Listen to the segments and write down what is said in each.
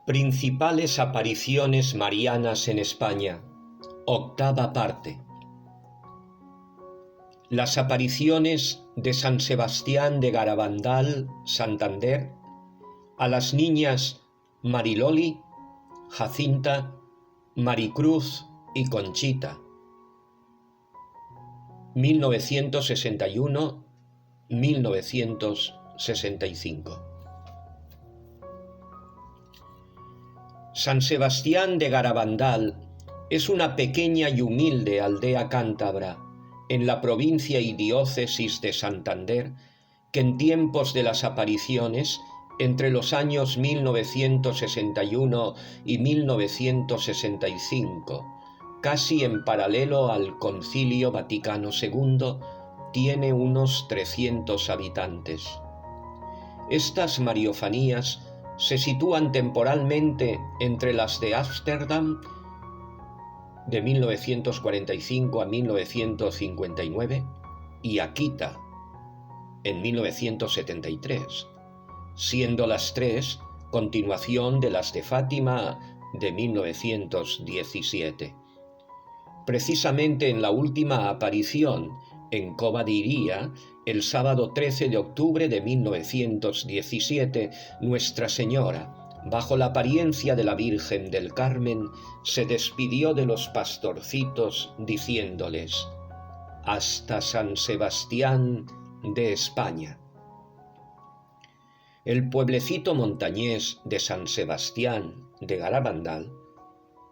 Principales apariciones marianas en España. Octava parte. Las apariciones de San Sebastián de Garabandal, Santander, a las niñas Mariloli, Jacinta, Maricruz y Conchita. 1961-1965. San Sebastián de Garabandal es una pequeña y humilde aldea cántabra en la provincia y diócesis de Santander que en tiempos de las apariciones, entre los años 1961 y 1965, casi en paralelo al Concilio Vaticano II, tiene unos 300 habitantes. Estas mariofanías se sitúan temporalmente entre las de Ámsterdam, de 1945 a 1959, y Akita, en 1973, siendo las tres continuación de las de Fátima de 1917. Precisamente en la última aparición en Cova de Iría, el sábado 13 de octubre de 1917, Nuestra Señora, bajo la apariencia de la Virgen del Carmen, se despidió de los pastorcitos diciéndoles: «Hasta San Sebastián de España». El pueblecito montañés de San Sebastián de Garabandal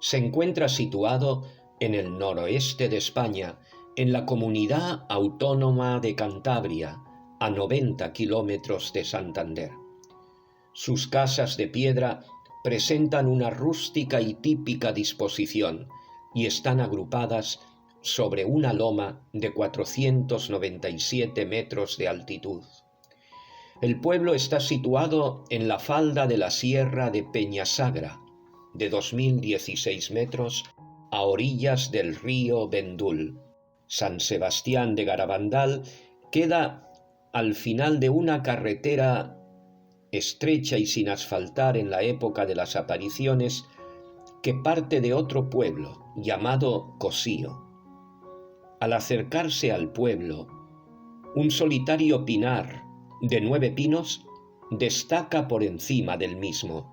se encuentra situado en el noroeste de España, en la comunidad autónoma de Cantabria, a 90 kilómetros de Santander. Sus casas de piedra presentan una rústica y típica disposición y están agrupadas sobre una loma de 497 metros de altitud. El pueblo está situado en la falda de la Sierra de Peñasagra, de 2016 metros, a orillas del río Vendul. San Sebastián de Garabandal queda al final de una carretera estrecha y sin asfaltar en la época de las apariciones que parte de otro pueblo llamado Cosío. Al acercarse al pueblo, un solitario pinar de 9 pinos destaca por encima del mismo.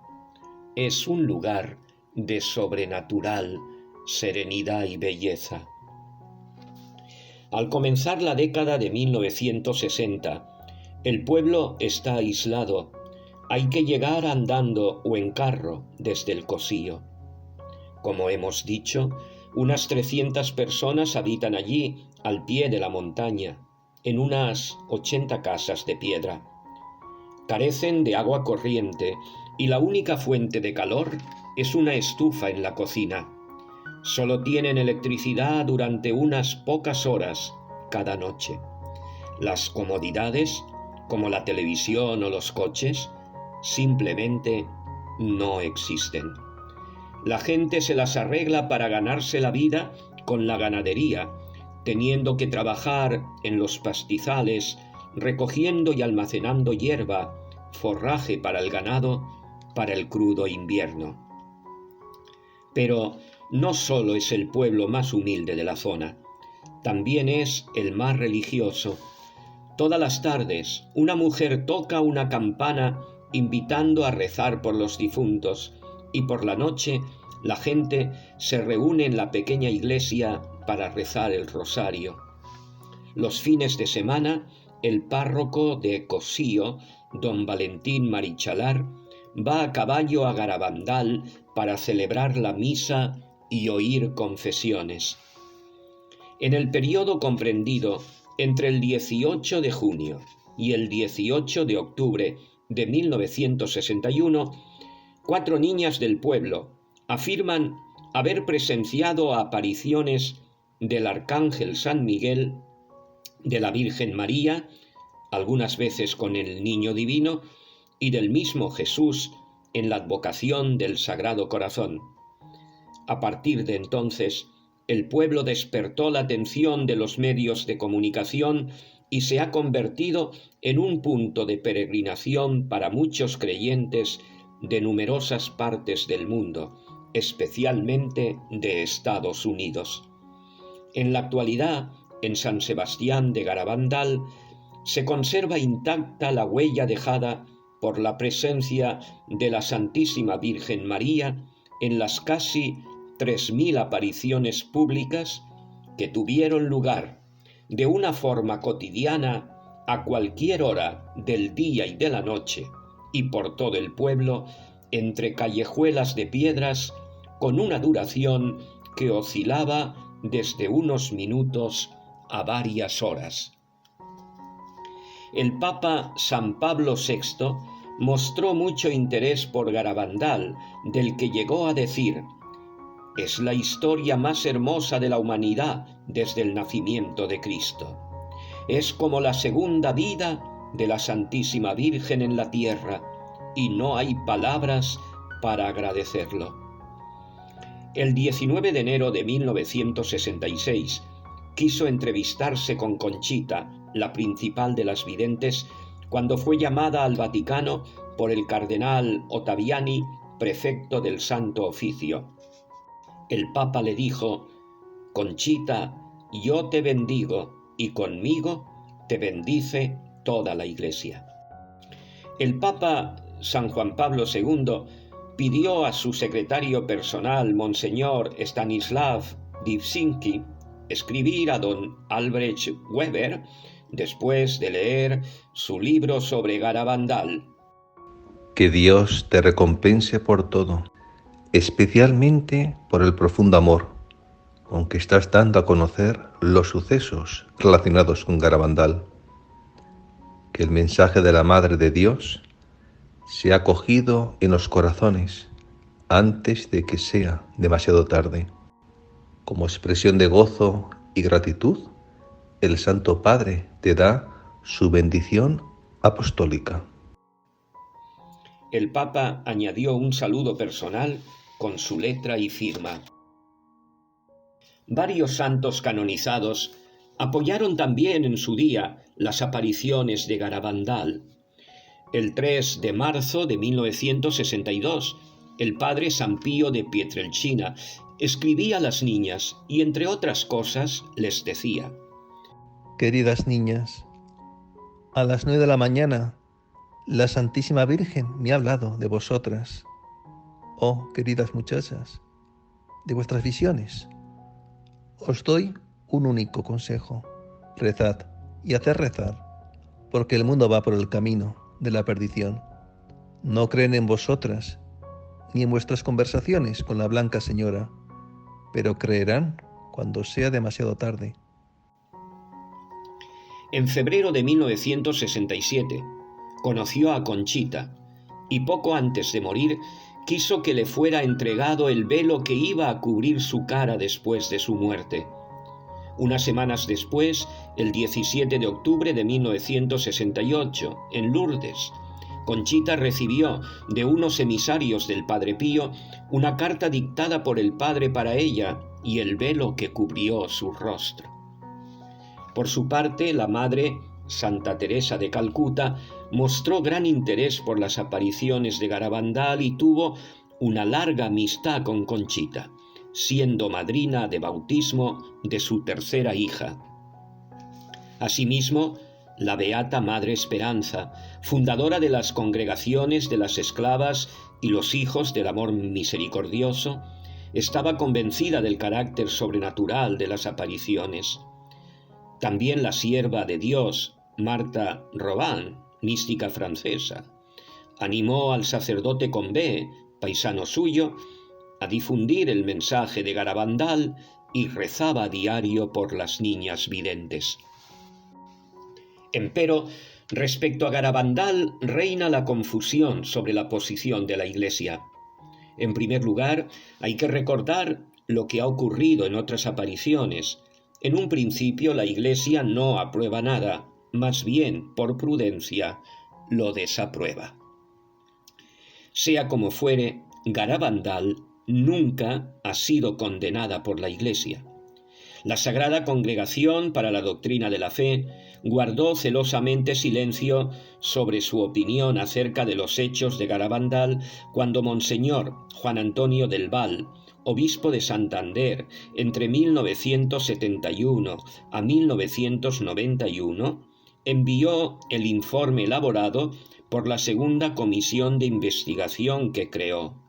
Es un lugar de sobrenatural serenidad y belleza. Al comenzar la década de 1960, el pueblo está aislado. Hay que llegar andando o en carro desde el Cosío. Como hemos dicho, unas 300 personas habitan allí, al pie de la montaña, en unas 80 casas de piedra. Carecen de agua corriente y la única fuente de calor es una estufa en la cocina. Solo tienen electricidad durante unas pocas horas cada noche. Las comodidades, como la televisión o los coches, simplemente no existen. La gente se las arregla para ganarse la vida con la ganadería, teniendo que trabajar en los pastizales, recogiendo y almacenando hierba, forraje para el ganado, para el crudo invierno. Pero no solo es el pueblo más humilde de la zona, también es el más religioso. Todas las tardes, una mujer toca una campana invitando a rezar por los difuntos, y por la noche la gente se reúne en la pequeña iglesia para rezar el rosario. Los fines de semana, el párroco de Cosío, don Valentín Marichalar, va a caballo a Garabandal para celebrar la misa y oír confesiones. En el periodo comprendido entre el 18 de junio y el 18 de octubre de 1961, 4 niñas del pueblo afirman haber presenciado apariciones del Arcángel San Miguel, de la Virgen María, algunas veces con el Niño Divino, y del mismo Jesús en la advocación del Sagrado Corazón. A partir de entonces, el pueblo despertó la atención de los medios de comunicación y se ha convertido en un punto de peregrinación para muchos creyentes de numerosas partes del mundo, especialmente de Estados Unidos. En la actualidad, en San Sebastián de Garabandal, se conserva intacta la huella dejada por la presencia de la Santísima Virgen María en las casi 3000 apariciones públicas que tuvieron lugar de una forma cotidiana a cualquier hora del día y de la noche y por todo el pueblo, entre callejuelas de piedras, con una duración que oscilaba desde unos minutos a varias horas. El Papa San Pablo VI mostró mucho interés por Garabandal, del que llegó a decir: «Es la historia más hermosa de la humanidad desde el nacimiento de Cristo. Es como la segunda vida de la Santísima Virgen en la tierra, y no hay palabras para agradecerlo». El 19 de enero de 1966 quiso entrevistarse con Conchita, la principal de las videntes, cuando fue llamada al Vaticano por el cardenal Ottaviani, prefecto del Santo Oficio. El Papa le dijo: «Conchita, yo te bendigo, y conmigo te bendice toda la Iglesia». El Papa San Juan Pablo II pidió a su secretario personal, Monseñor Stanislav Dybczynski, escribir a don Albrecht Weber, después de leer su libro sobre Garabandal: «Que Dios te recompense por todo, especialmente por el profundo amor con que estás dando a conocer los sucesos relacionados con Garabandal. Que el mensaje de la Madre de Dios sea acogido en los corazones antes de que sea demasiado tarde. Como expresión de gozo y gratitud, el Santo Padre te da su bendición apostólica». El Papa añadió un saludo personal con su letra y firma. Varios santos canonizados apoyaron también en su día las apariciones de Garabandal. El 3 de marzo de 1962, el padre San Pío de Pietrelcina escribía a las niñas y, entre otras cosas, les decía: «Queridas niñas, a las 9 de la mañana la Santísima Virgen me ha hablado de vosotras. Oh, queridas muchachas, de vuestras visiones. Os doy un único consejo: rezad y haced rezar, porque el mundo va por el camino de la perdición. No creen en vosotras, ni en vuestras conversaciones con la Blanca Señora, pero creerán cuando sea demasiado tarde». En febrero de 1967 conoció a Conchita y poco antes de morir quiso que le fuera entregado el velo que iba a cubrir su cara después de su muerte. Unas semanas después, el 17 de octubre de 1968, en Lourdes, Conchita recibió de unos emisarios del Padre Pío una carta dictada por el Padre para ella y el velo que cubrió su rostro. Por su parte, la Madre Santa Teresa de Calcuta mostró gran interés por las apariciones de Garabandal y tuvo una larga amistad con Conchita, siendo madrina de bautismo de su tercera hija. Asimismo, la Beata Madre Esperanza, fundadora de las congregaciones de las esclavas y los hijos del amor misericordioso, estaba convencida del carácter sobrenatural de las apariciones. También la sierva de Dios, Martha Robin, mística francesa, animó al sacerdote Combé, paisano suyo, a difundir el mensaje de Garabandal y rezaba a diario por las niñas videntes. Empero, respecto a Garabandal reina la confusión sobre la posición de la Iglesia. En primer lugar, hay que recordar lo que ha ocurrido en otras apariciones. En un principio la Iglesia no aprueba nada, más bien, por prudencia, lo desaprueba. Sea como fuere, Garabandal nunca ha sido condenada por la Iglesia. La Sagrada Congregación para la Doctrina de la Fe guardó celosamente silencio sobre su opinión acerca de los hechos de Garabandal cuando Monseñor Juan Antonio del Val, obispo de Santander, entre 1971 a 1991, envió el informe elaborado por la segunda comisión de investigación que creó.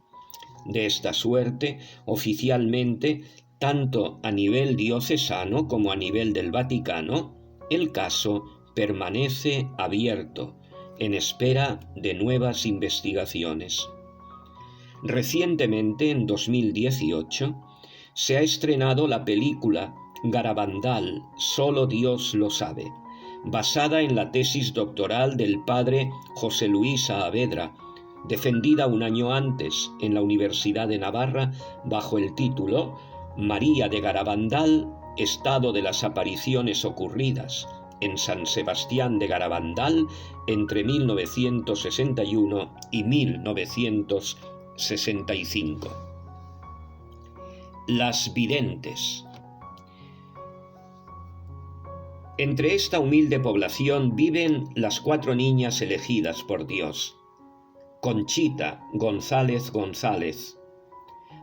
De esta suerte, oficialmente, tanto a nivel diocesano como a nivel del Vaticano, el caso permanece abierto, en espera de nuevas investigaciones. Recientemente, en 2018, se ha estrenado la película Garabandal, Solo Dios lo sabe, basada en la tesis doctoral del padre José Luis Saavedra, defendida un año antes en la Universidad de Navarra bajo el título María de Garabandal, estado de las apariciones ocurridas en San Sebastián de Garabandal entre 1961 y 1965. Las videntes. Entre esta humilde población viven las 4 niñas elegidas por Dios: Conchita González González,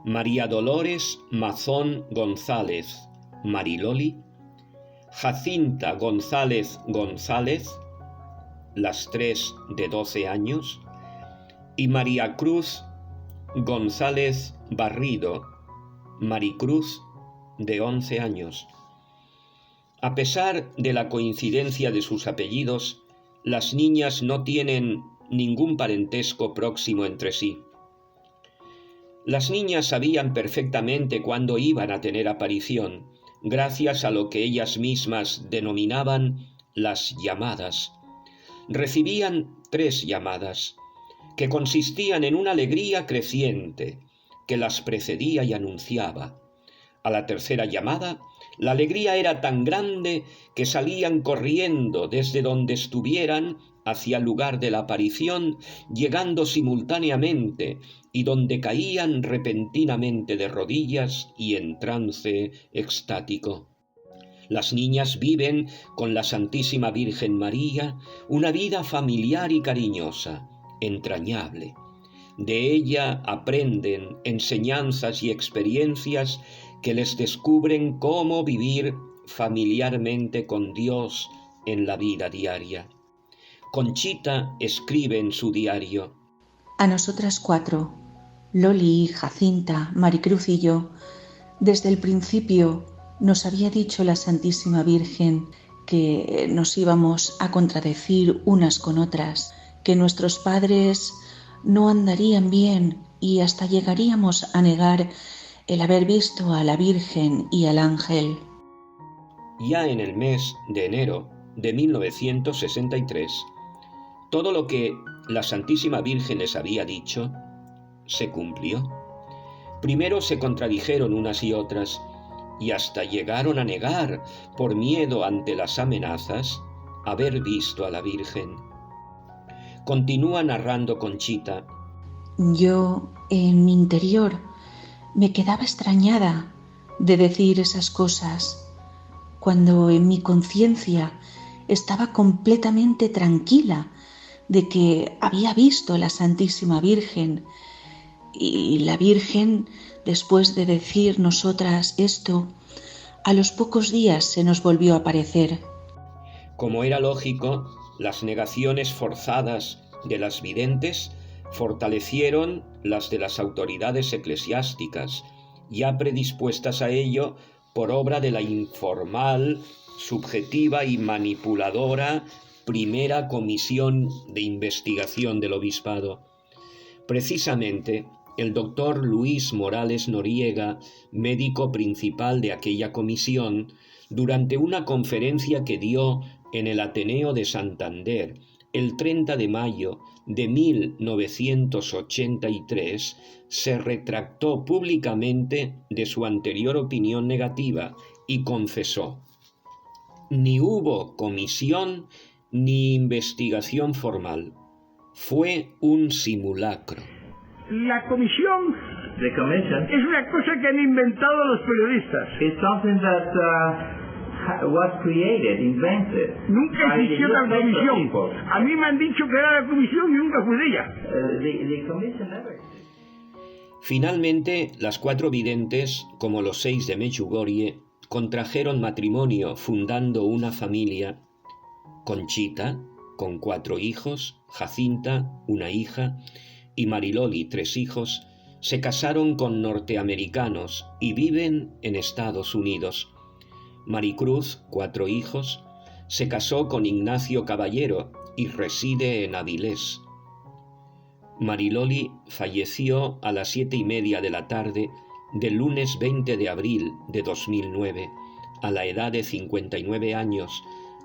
María Dolores Mazón González, Mariloli, Jacinta González González, las 3 de 12 años, y María Cruz González Barrido, Maricruz, de 11 años. A pesar de la coincidencia de sus apellidos, las niñas no tienen ningún parentesco próximo entre sí. Las niñas sabían perfectamente cuándo iban a tener aparición, gracias a lo que ellas mismas denominaban las llamadas. Recibían 3 llamadas, que consistían en una alegría creciente, que las precedía y anunciaba. A la tercera llamada, la alegría era tan grande que salían corriendo desde donde estuvieran hacia el lugar de la aparición, llegando simultáneamente, y donde caían repentinamente de rodillas y en trance extático. Las niñas viven con la Santísima Virgen María una vida familiar y cariñosa, entrañable. De ella aprenden enseñanzas y experiencias que les descubren cómo vivir familiarmente con Dios en la vida diaria. Conchita escribe en su diario: a nosotras 4, Loli, Jacinta, Maricruz y yo, desde el principio nos había dicho la Santísima Virgen que nos íbamos a contradecir unas con otras, que nuestros padres no andarían bien y hasta llegaríamos a negar el haber visto a la Virgen y al ángel. Ya en el mes de enero de 1963, todo lo que la Santísima Virgen les había dicho se cumplió. Primero se contradijeron unas y otras, y hasta llegaron a negar, por miedo ante las amenazas, haber visto a la Virgen. Continúa narrando Conchita: yo, en mi interior, me quedaba extrañada de decir esas cosas, cuando en mi conciencia estaba completamente tranquila de que había visto a la Santísima Virgen, y la Virgen, después de decir nosotras esto, a los pocos días se nos volvió a aparecer. Como era lógico, las negaciones forzadas de las videntes fortalecieron las de las autoridades eclesiásticas, ya predispuestas a ello por obra de la informal, subjetiva y manipuladora primera comisión de investigación del obispado. Precisamente, el doctor Luis Morales Noriega, médico principal de aquella comisión, durante una conferencia que dio en el Ateneo de Santander el 30 de mayo de 1983, se retractó públicamente de su anterior opinión negativa y confesó: ni hubo comisión ni investigación formal. Fue un simulacro. La comisión es una cosa que han inventado los periodistas. It's something that was created, invented. Nunca by the existió tal newspaper comisión. people. A mí me han dicho que era la comisión y nunca fue de ella. The commission never existed. Finalmente, las 4 videntes, como los 6 de Medjugorje, contrajeron matrimonio fundando una familia: Conchita, con 4 hijos, Jacinta, una hija, y Mariloli, 3 hijos, se casaron con norteamericanos y viven en Estados Unidos. Maricruz, 4 hijos, se casó con Ignacio Caballero y reside en Avilés. Mariloli falleció a las 7:30 de la tarde del lunes 20 de abril de 2009, a la edad de 59 años,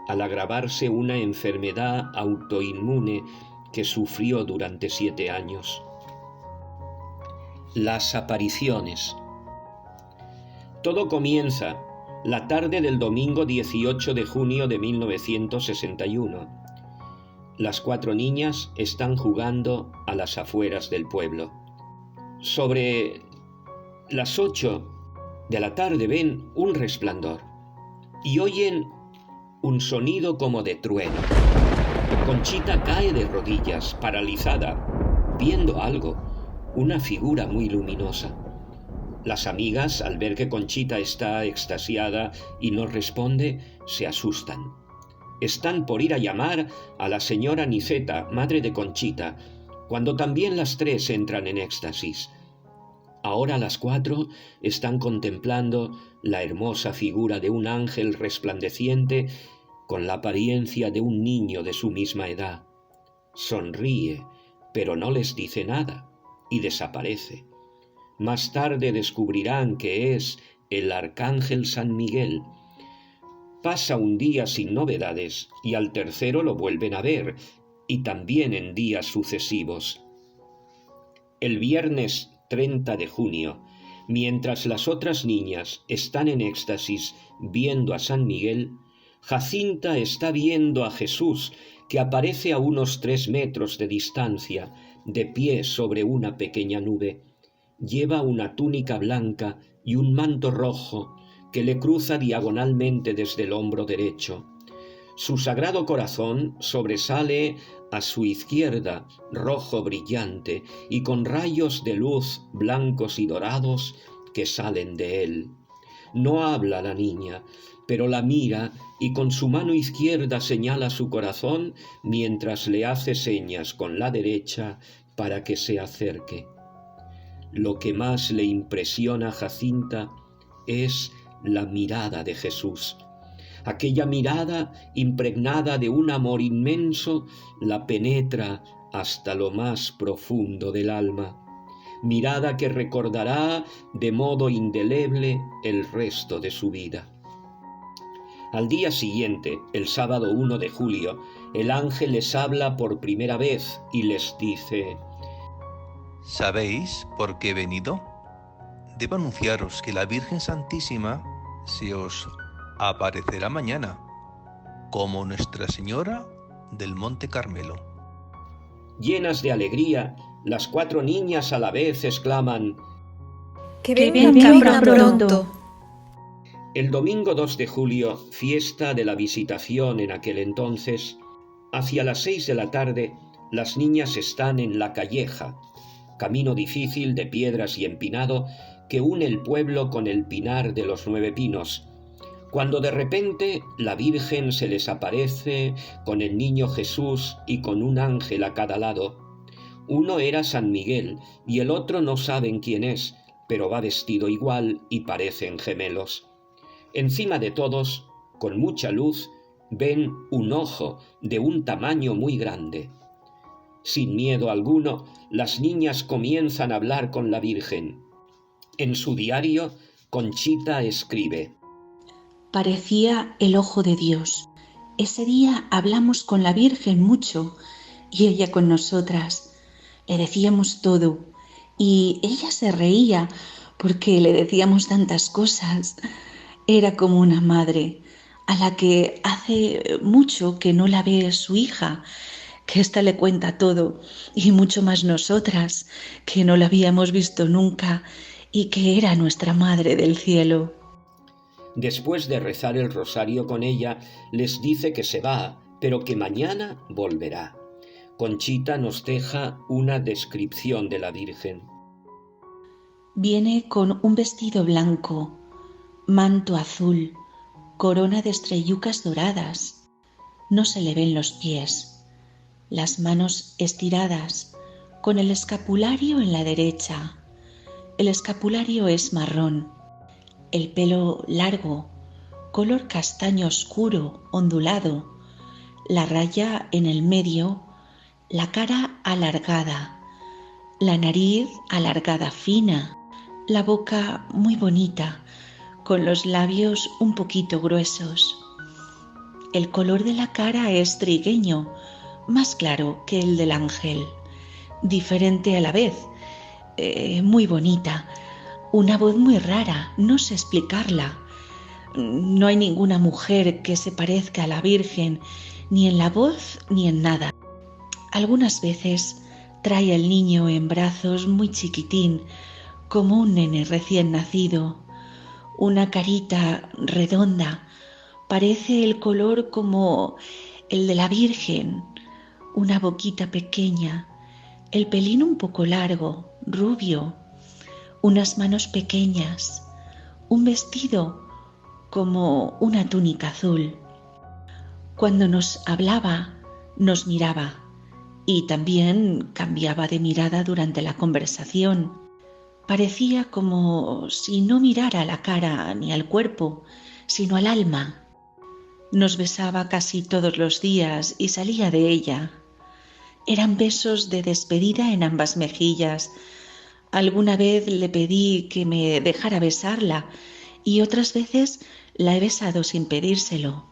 al agravarse una enfermedad autoinmune que sufrió durante 7 años. Las apariciones. Todo comienza la tarde del domingo 18 de junio de 1961. Las 4 niñas están jugando a las afueras del pueblo. Sobre las 8 de la tarde ven un resplandor y oyen un sonido como de trueno. Conchita cae de rodillas, paralizada, viendo algo, una figura muy luminosa. Las amigas, al ver que Conchita está extasiada y no responde, se asustan. Están por ir a llamar a la señora Niceta, madre de Conchita, cuando también las 3 entran en éxtasis. Ahora las 4 están contemplando la hermosa figura de un ángel resplandeciente con la apariencia de un niño de su misma edad. Sonríe, pero no les dice nada, y desaparece. Más tarde descubrirán que es el arcángel San Miguel. Pasa un día sin novedades y al tercero lo vuelven a ver, y también en días sucesivos. El viernes 30 de junio, mientras las otras niñas están en éxtasis viendo a San Miguel, Jacinta está viendo a Jesús, que aparece a unos 3 metros de distancia, de pie sobre una pequeña nube. Lleva una túnica blanca y un manto rojo que le cruza diagonalmente desde el hombro derecho. Su sagrado corazón sobresale a su izquierda, rojo brillante y con rayos de luz blancos y dorados que salen de él. No habla la niña, pero la mira y con su mano izquierda señala su corazón mientras le hace señas con la derecha para que se acerque. Lo que más le impresiona a Jacinta es la mirada de Jesús. Aquella mirada impregnada de un amor inmenso la penetra hasta lo más profundo del alma. Mirada que recordará de modo indeleble el resto de su vida. Al día siguiente, el sábado 1 de julio, el ángel les habla por primera vez y les dice: ¿Sabéis por qué he venido? Debo anunciaros que la Virgen Santísima se os aparecerá mañana, como Nuestra Señora del Monte Carmelo. Llenas de alegría, las 4 niñas a la vez exclaman: ¡Que venga pronto! El domingo 2 de julio, fiesta de la Visitación en aquel entonces, hacia las 6 de la tarde, las niñas están en La Calleja, camino difícil de piedras y empinado que une el pueblo con el Pinar de los 9 Pinos, cuando de repente la Virgen se les aparece con el niño Jesús y con un ángel a cada lado. Uno era San Miguel y el otro no saben quién es, pero va vestido igual y parecen gemelos. Encima de todos, con mucha luz, ven un ojo de un tamaño muy grande. Sin miedo alguno, las niñas comienzan a hablar con la Virgen. En su diario, Conchita escribe: Parecía el ojo de Dios. Ese día hablamos con la Virgen mucho y ella con nosotras. Le decíamos todo y ella se reía porque le decíamos tantas cosas. Era como una madre a la que hace mucho que no la ve su hija, que ésta le cuenta todo, y mucho más nosotras, que no la habíamos visto nunca y que era nuestra Madre del Cielo. Después de rezar el rosario con ella, les dice que se va, pero que mañana volverá. Conchita nos deja una descripción de la Virgen. Viene con un vestido blanco, manto azul, corona de estrellucas doradas. No se le ven los pies, las manos estiradas, con el escapulario en la derecha. El escapulario es marrón, el pelo largo, color castaño oscuro, ondulado, la raya en el medio, la cara alargada, la nariz alargada fina, la boca muy bonita, con los labios un poquito gruesos. El color de la cara es trigueño, más claro que el del ángel, diferente a la vez, muy bonita, una voz muy rara, no sé explicarla. No hay ninguna mujer que se parezca a la Virgen, ni en la voz ni en nada. Algunas veces trae al niño en brazos muy chiquitín, como un nene recién nacido. Una carita redonda, parece el color como el de la Virgen. Una boquita pequeña, el pelín un poco largo, rubio, unas manos pequeñas, un vestido como una túnica azul. Cuando nos hablaba, nos miraba y también cambiaba de mirada durante la conversación. Parecía como si no mirara a la cara ni al cuerpo, sino al alma. Nos besaba casi todos los días y salía de ella. Eran besos de despedida en ambas mejillas. Alguna vez le pedí que me dejara besarla y otras veces la he besado sin pedírselo.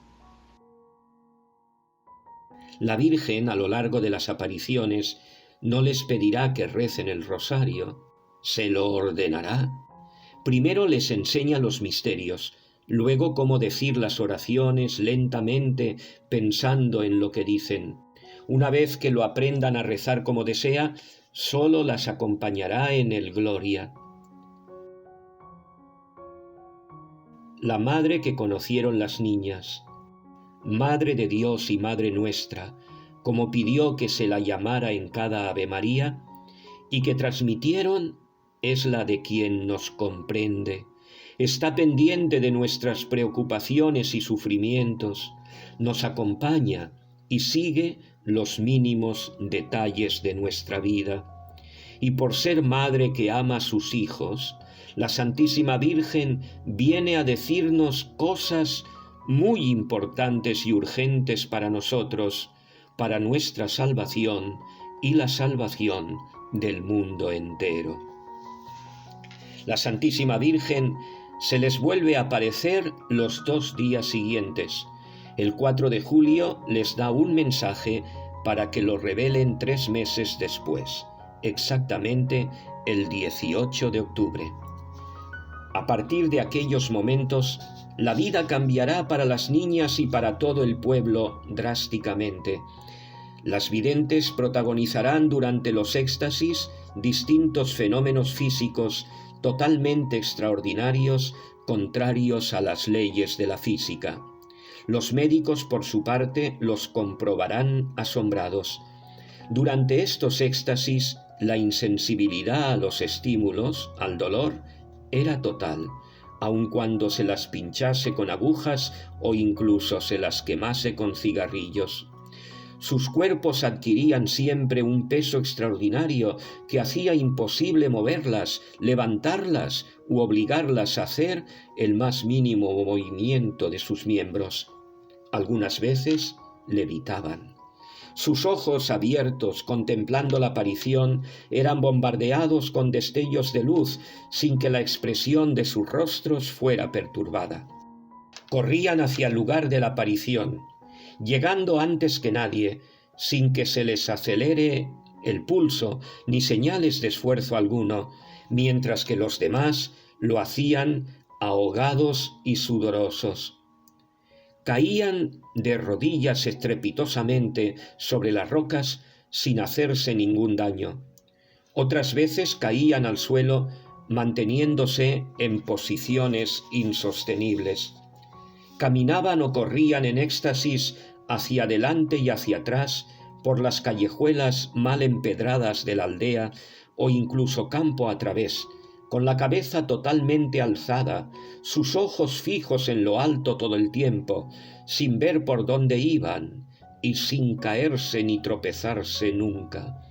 La Virgen, a lo largo de las apariciones, no les pedirá que recen el rosario, se lo ordenará. Primero les enseña los misterios, luego cómo decir las oraciones lentamente, pensando en lo que dicen. Una vez que lo aprendan a rezar como desea, solo las acompañará en el Gloria. La madre que conocieron las niñas, Madre de Dios y Madre nuestra, como pidió que se la llamara en cada Ave María, y que transmitieron, es la de quien nos comprende, está pendiente de nuestras preocupaciones y sufrimientos, nos acompaña y sigue los mínimos detalles de nuestra vida. Y por ser madre que ama a sus hijos, la Santísima Virgen viene a decirnos cosas muy importantes y urgentes para nosotros, para nuestra salvación y la salvación del mundo entero. La Santísima Virgen se les vuelve a aparecer los 2 días siguientes. El 4 de julio les da un mensaje para que lo revelen 3 meses después, exactamente el 18 de octubre. A partir de aquellos momentos, la vida cambiará para las niñas y para todo el pueblo drásticamente. Las videntes protagonizarán durante los éxtasis distintos fenómenos físicos totalmente extraordinarios, contrarios a las leyes de la física. Los médicos, por su parte, los comprobarán asombrados. Durante estos éxtasis, la insensibilidad a los estímulos, al dolor, era total, aun cuando se las pinchase con agujas o incluso se las quemase con cigarrillos. Sus cuerpos adquirían siempre un peso extraordinario que hacía imposible moverlas, levantarlas u obligarlas a hacer el más mínimo movimiento de sus miembros. Algunas veces levitaban. Sus ojos abiertos, contemplando la aparición, eran bombardeados con destellos de luz, sin que la expresión de sus rostros fuera perturbada. Corrían hacia el lugar de la aparición, llegando antes que nadie, sin que se les acelere el pulso ni señales de esfuerzo alguno, mientras que los demás lo hacían ahogados y sudorosos. Caían de rodillas estrepitosamente sobre las rocas sin hacerse ningún daño. Otras veces caían al suelo manteniéndose en posiciones insostenibles. Caminaban o corrían en éxtasis hacia adelante y hacia atrás por las callejuelas mal empedradas de la aldea o incluso campo a través, con la cabeza totalmente alzada, sus ojos fijos en lo alto todo el tiempo, sin ver por dónde iban y sin caerse ni tropezarse nunca.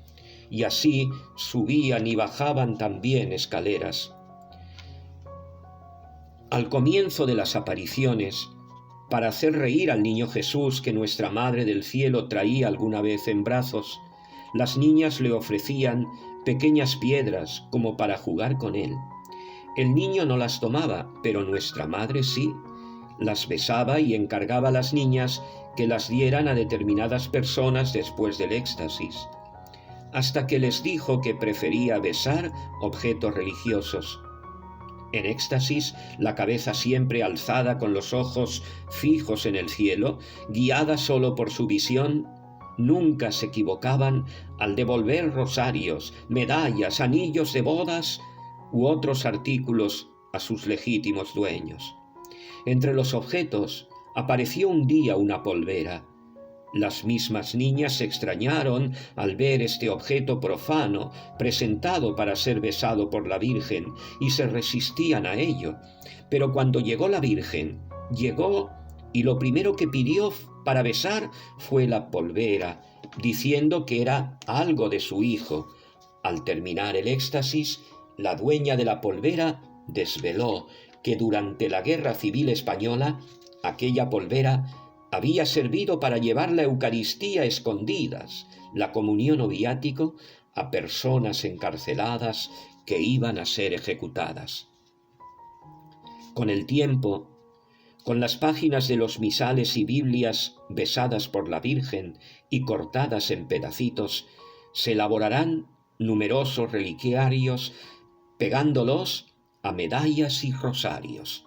Y así subían y bajaban también escaleras. Al comienzo de las apariciones, para hacer reír al niño Jesús que nuestra Madre del Cielo traía alguna vez en brazos, las niñas le ofrecían pequeñas piedras como para jugar con él. El niño no las tomaba, pero nuestra Madre sí. Las besaba y encargaba a las niñas que las dieran a determinadas personas después del éxtasis, hasta que les dijo que prefería besar objetos religiosos. En éxtasis, la cabeza siempre alzada con los ojos fijos en el cielo, guiada solo por su visión, nunca se equivocaban al devolver rosarios, medallas, anillos de bodas u otros artículos a sus legítimos dueños. Entre los objetos apareció un día una polvera. Las mismas niñas se extrañaron al ver este objeto profano presentado para ser besado por la Virgen y se resistían a ello. Pero cuando llegó la Virgen, llegó y lo primero que pidió para besar fue la polvera, diciendo que era algo de su hijo. Al terminar el éxtasis, la dueña de la polvera desveló que durante la Guerra Civil Española aquella polvera había servido para llevar la Eucaristía a escondidas, la comunión o viático, a personas encarceladas que iban a ser ejecutadas. Con el tiempo, con las páginas de los misales y Biblias besadas por la Virgen y cortadas en pedacitos, se elaborarán numerosos reliquiarios pegándolos a medallas y rosarios.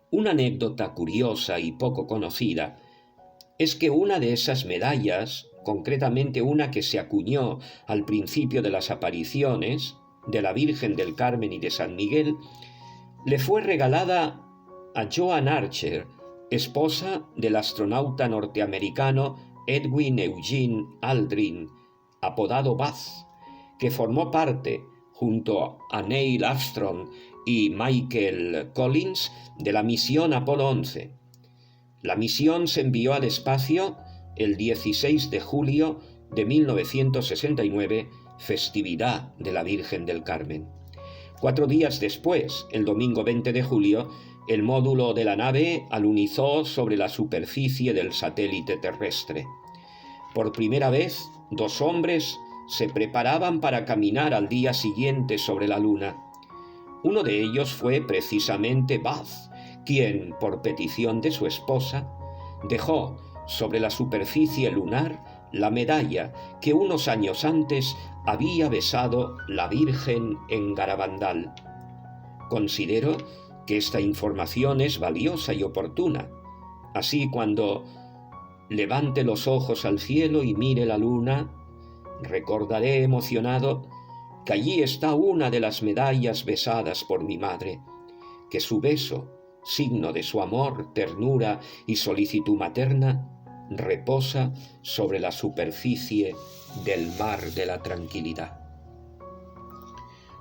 Una anécdota curiosa y poco conocida es que una de esas medallas, concretamente una que se acuñó al principio de las apariciones de la Virgen del Carmen y de San Miguel, le fue regalada a Joan Archer, esposa del astronauta norteamericano Edwin Eugene Aldrin, apodado Buzz, que formó parte, junto a Neil Armstrong y Michael Collins, de la misión Apolo 11. La misión se envió al espacio el 16 de julio de 1969, festividad de la Virgen del Carmen. 4 días después, el domingo 20 de julio, el módulo de la nave alunizó sobre la superficie del satélite terrestre. Por primera vez, 2 hombres se preparaban para caminar al día siguiente sobre la Luna. Uno de ellos fue precisamente Buzz, quien, por petición de su esposa, dejó sobre la superficie lunar la medalla que unos años antes había besado la Virgen en Garabandal. Considero que esta información es valiosa y oportuna. Así, cuando levante los ojos al cielo y mire la luna, recordaré emocionado que allí está una de las medallas besadas por mi madre, que su beso, signo de su amor, ternura y solicitud materna, reposa sobre la superficie del mar de la tranquilidad.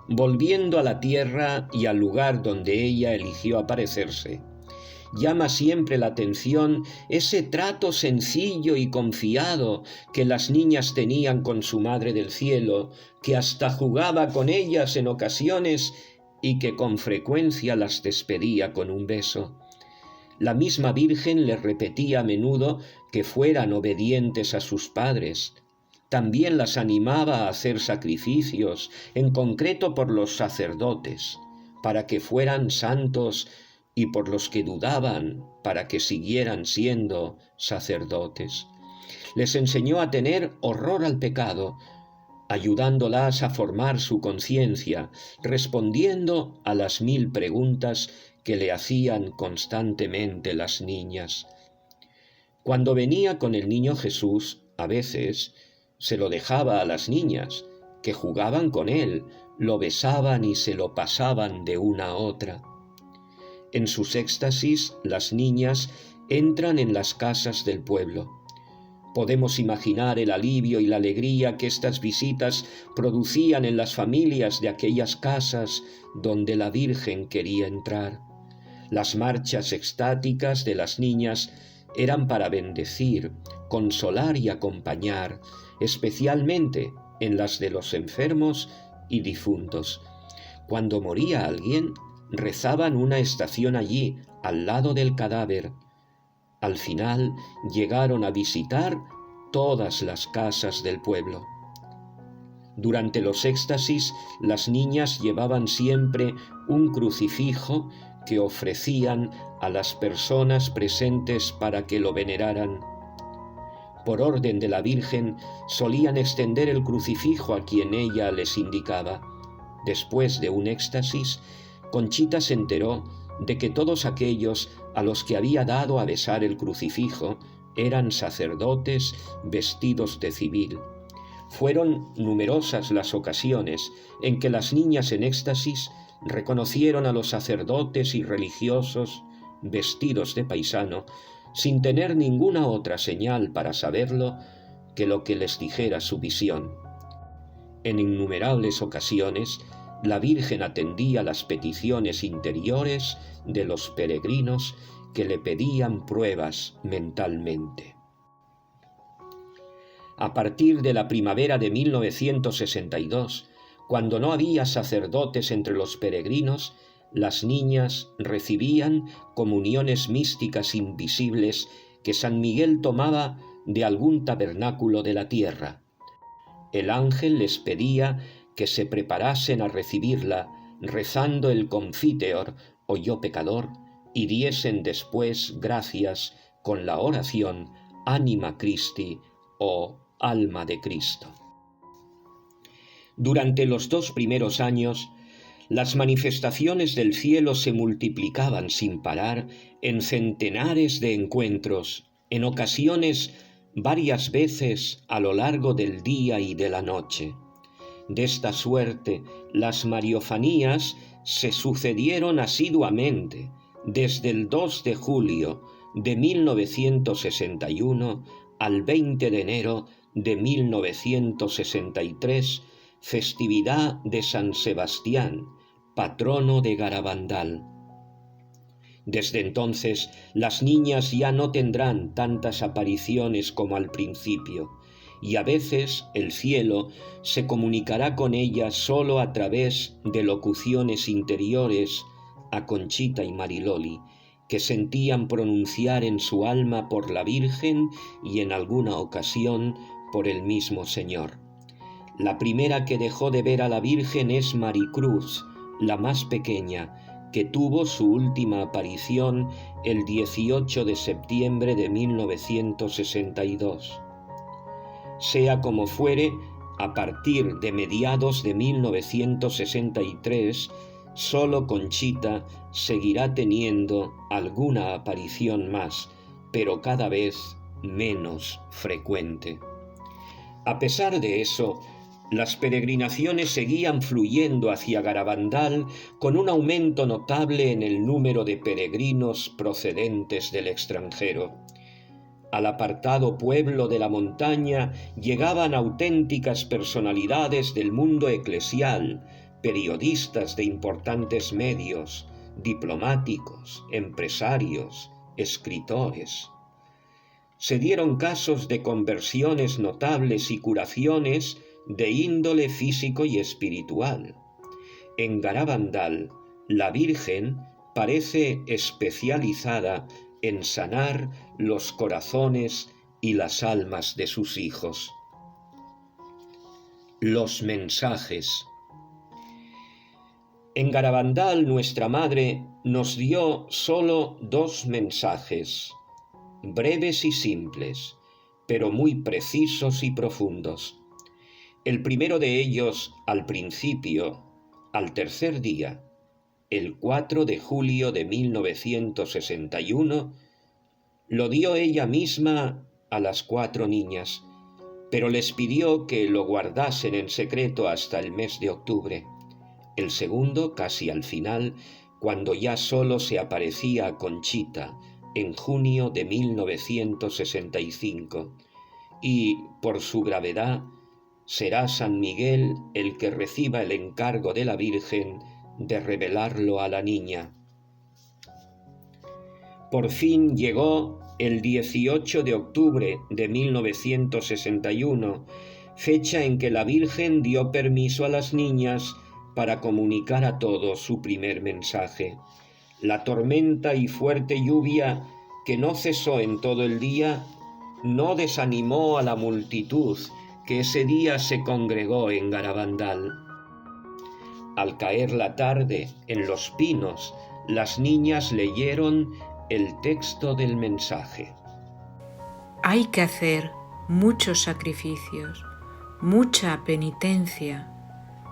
Volviendo a la tierra y al lugar donde ella eligió aparecerse, llama siempre la atención ese trato sencillo y confiado que las niñas tenían con su Madre del Cielo, que hasta jugaba con ellas en ocasiones y que con frecuencia las despedía con un beso. La misma Virgen les repetía a menudo que fueran obedientes a sus padres. También las animaba a hacer sacrificios, en concreto por los sacerdotes, para que fueran santos, y por los que dudaban, para que siguieran siendo sacerdotes. Les enseñó a tener horror al pecado, ayudándolas a formar su conciencia, respondiendo a las 1000 preguntas que le hacían constantemente las niñas. Cuando venía con el niño Jesús, a veces se lo dejaba a las niñas, que jugaban con él, lo besaban y se lo pasaban de una a otra. En sus éxtasis, las niñas entran en las casas del pueblo. Podemos imaginar el alivio y la alegría que estas visitas producían en las familias de aquellas casas donde la Virgen quería entrar. Las marchas extáticas de las niñas eran para bendecir, consolar y acompañar, especialmente en las de los enfermos y difuntos. Cuando moría alguien, rezaban una estación allí, al lado del cadáver. Al final llegaron a visitar todas las casas del pueblo. Durante los éxtasis, las niñas llevaban siempre un crucifijo que ofrecían a las personas presentes para que lo veneraran. Por orden de la Virgen, solían extender el crucifijo a quien ella les indicaba. Después de un éxtasis, Conchita se enteró de que todos aquellos a los que había dado a besar el crucifijo eran sacerdotes vestidos de civil. Fueron numerosas las ocasiones en que las niñas en éxtasis reconocieron a los sacerdotes y religiosos vestidos de paisano, sin tener ninguna otra señal para saberlo que lo que les dijera su visión. En innumerables ocasiones, la Virgen atendía las peticiones interiores de los peregrinos que le pedían pruebas mentalmente. A partir de la primavera de 1962, cuando no había sacerdotes entre los peregrinos, las niñas recibían comuniones místicas invisibles que San Miguel tomaba de algún tabernáculo de la tierra. El ángel les pedía que se preparasen a recibirla rezando el Confiteor o Yo Pecador y diesen después gracias con la oración Anima Christi o Alma de Cristo. Durante los 2 primeros años, las manifestaciones del cielo se multiplicaban sin parar en centenares de encuentros, en ocasiones varias veces a lo largo del día y de la noche. De esta suerte, las mariofanías se sucedieron asiduamente desde el 2 de julio de 1961 al 20 de enero de 1963, festividad de San Sebastián, patrono de Garabandal. Desde entonces, las niñas ya no tendrán tantas apariciones como al principio, y a veces el cielo se comunicará con ellas solo a través de locuciones interiores a Conchita y Mariloli, que sentían pronunciar en su alma por la Virgen y en alguna ocasión por el mismo Señor. La primera que dejó de ver a la Virgen es Maricruz, la más pequeña, que tuvo su última aparición el 18 de septiembre de 1962. Sea como fuere, a partir de mediados de 1963, solo Conchita seguirá teniendo alguna aparición más, pero cada vez menos frecuente. A pesar de eso, las peregrinaciones seguían fluyendo hacia Garabandal con un aumento notable en el número de peregrinos procedentes del extranjero. Al apartado pueblo de la montaña llegaban auténticas personalidades del mundo eclesial, periodistas de importantes medios, diplomáticos, empresarios, escritores. Se dieron casos de conversiones notables y curaciones de índole físico y espiritual. En Garabandal, la Virgen parece especializada en sanar los corazones y las almas de sus hijos. Los mensajes. En Garabandal nuestra Madre nos dio solo 2 mensajes, breves y simples, pero muy precisos y profundos. El primero de ellos, al principio, al tercer día, el 4 de julio de 1961, lo dio ella misma a las 4 niñas, pero les pidió que lo guardasen en secreto hasta el mes de octubre. el segundo casi al final, cuando ya solo se aparecía a Conchita, en junio de 1965, y, por su gravedad, será San Miguel el que reciba el encargo de la Virgen de revelarlo a la niña. Por fin llegó el 18 de octubre de 1961, fecha en que la Virgen dio permiso a las niñas para comunicar a todos su primer mensaje. La tormenta y fuerte lluvia que no cesó en todo el día no desanimó a la multitud que ese día se congregó en Garabandal. Al caer la tarde, en los pinos, las niñas leyeron el texto del mensaje. Hay que hacer muchos sacrificios, mucha penitencia,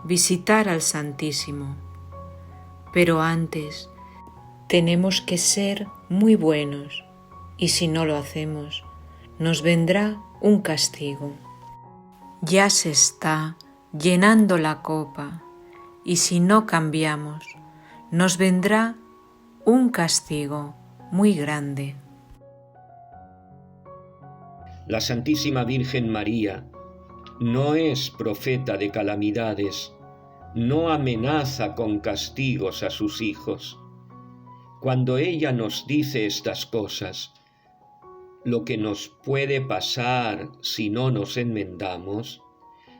visitar al Santísimo. Pero antes tenemos que ser muy buenos, y si no lo hacemos, nos vendrá un castigo. Ya se está llenando la copa, y si no cambiamos, nos vendrá un castigo muy grande. La Santísima Virgen María no es profeta de calamidades, no amenaza con castigos a sus hijos. Cuando ella nos dice estas cosas, lo que nos puede pasar si no nos enmendamos,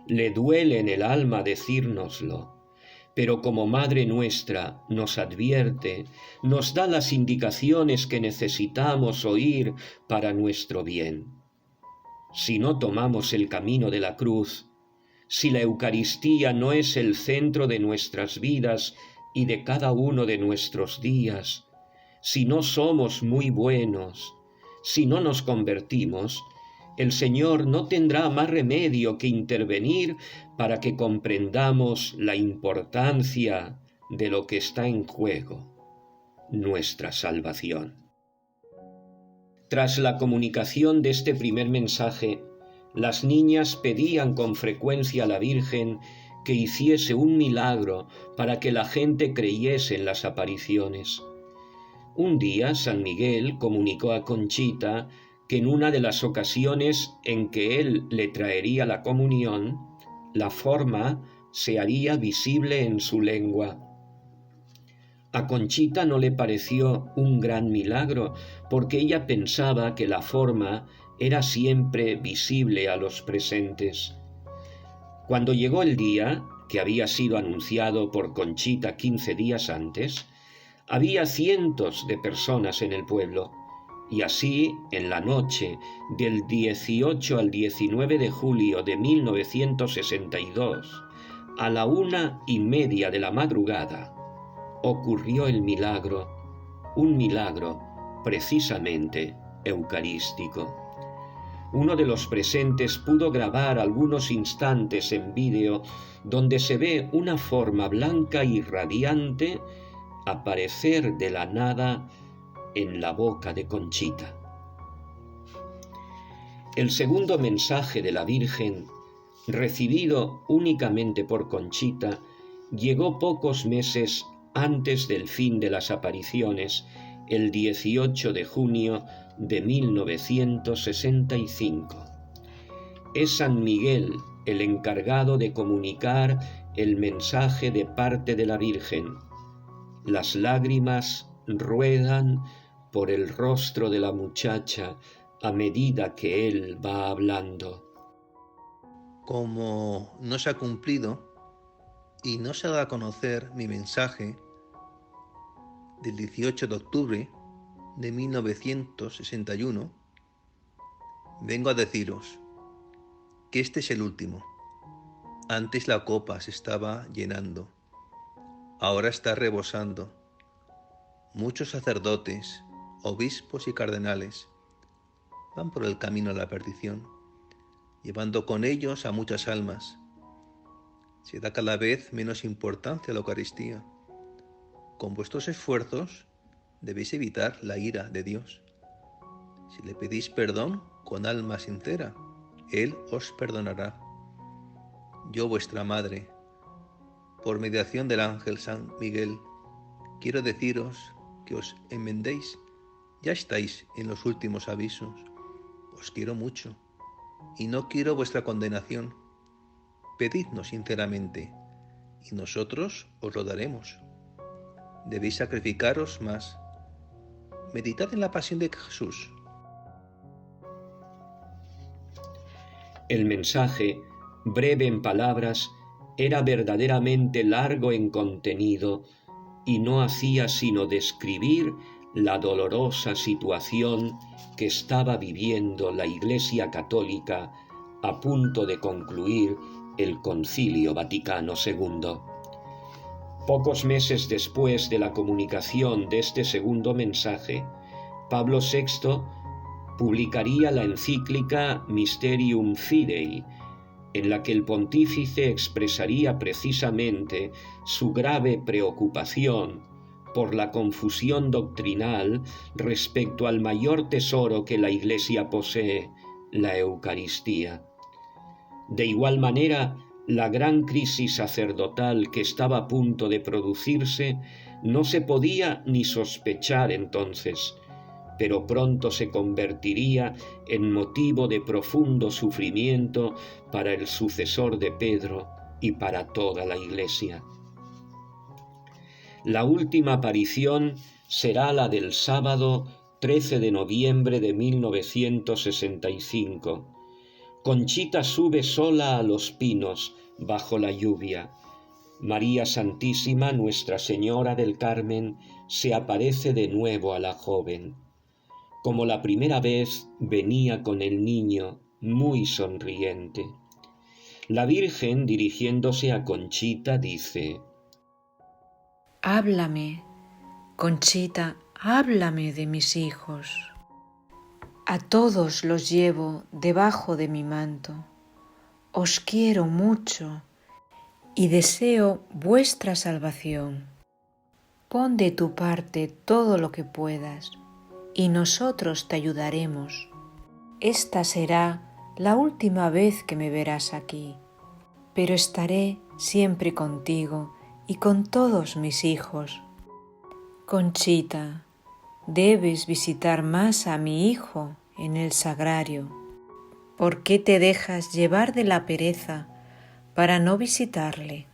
le duele en el alma decírnoslo, pero como Madre nuestra nos advierte, nos da las indicaciones que necesitamos oír para nuestro bien. Si no tomamos el camino de la cruz, si la Eucaristía no es el centro de nuestras vidas y de cada uno de nuestros días, si no somos muy buenos, si no nos convertimos, el Señor no tendrá más remedio que intervenir para que comprendamos la importancia de lo que está en juego, nuestra salvación. Tras la comunicación de este primer mensaje, las niñas pedían con frecuencia a la Virgen que hiciese un milagro para que la gente creyese en las apariciones. Un día San Miguel comunicó a Conchita que en una de las ocasiones en que él le traería la comunión, la forma se haría visible en su lengua. A Conchita no le pareció un gran milagro, porque ella pensaba que la forma era siempre visible a los presentes. Cuando llegó el día, que había sido anunciado por Conchita 15 días antes, había cientos de personas en el pueblo, y así, en la noche del 18 al 19 de julio de 1962, a la 1:30 de la madrugada, ocurrió el milagro, un milagro precisamente eucarístico. Uno de los presentes pudo grabar algunos instantes en vídeo donde se ve una forma blanca y radiante aparecer de la nada en la boca de Conchita. El segundo mensaje de la Virgen, recibido únicamente por Conchita, llegó pocos meses antes del fin de las apariciones, el 18 de junio de 1965. Es San Miguel el encargado de comunicar el mensaje de parte de la Virgen. Las lágrimas ruedan por el rostro de la muchacha a medida que él va hablando. Como no se ha cumplido y no se ha dado a conocer mi mensaje del 18 de octubre de 1961, vengo a deciros que este es el último. Antes la copa se estaba llenando, ahora está rebosando. Muchos sacerdotes, obispos y cardenales van por el camino a la perdición, llevando con ellos a muchas almas. Se da cada vez menos importancia a la Eucaristía. Con vuestros esfuerzos debéis evitar la ira de Dios. Si le pedís perdón con alma sincera, Él os perdonará. Yo, vuestra madre, por mediación del ángel San Miguel, quiero deciros que os enmendéis. Ya estáis en los últimos avisos. Os quiero mucho y no quiero vuestra condenación. Pedidnos sinceramente y nosotros os lo daremos. Debéis sacrificaros más. Meditad en la pasión de Jesús. El mensaje, breve en palabras, era verdaderamente largo en contenido y no hacía sino describir la dolorosa situación que estaba viviendo la Iglesia Católica a punto de concluir el Concilio Vaticano II. Pocos meses después de la comunicación de este segundo mensaje, Pablo VI publicaría la encíclica Mysterium Fidei, en la que el pontífice expresaría precisamente su grave preocupación por la confusión doctrinal respecto al mayor tesoro que la Iglesia posee, la Eucaristía. De igual manera, la gran crisis sacerdotal que estaba a punto de producirse no se podía ni sospechar entonces, pero pronto se convertiría en motivo de profundo sufrimiento para el sucesor de Pedro y para toda la Iglesia. La última aparición será la del sábado 13 de noviembre de 1965. Conchita sube sola a los pinos bajo la lluvia. María Santísima, Nuestra Señora del Carmen, se aparece de nuevo a la joven. Como la primera vez venía con el niño, muy sonriente. La Virgen, dirigiéndose a Conchita, dice: Háblame, Conchita, háblame de mis hijos. A todos los llevo debajo de mi manto. Os quiero mucho y deseo vuestra salvación. Pon de tu parte todo lo que puedas y nosotros te ayudaremos. Esta será la última vez que me verás aquí, pero estaré siempre contigo y con todos mis hijos. Conchita, debes visitar más a mi hijo en el sagrario. ¿Por qué te dejas llevar de la pereza para no visitarle?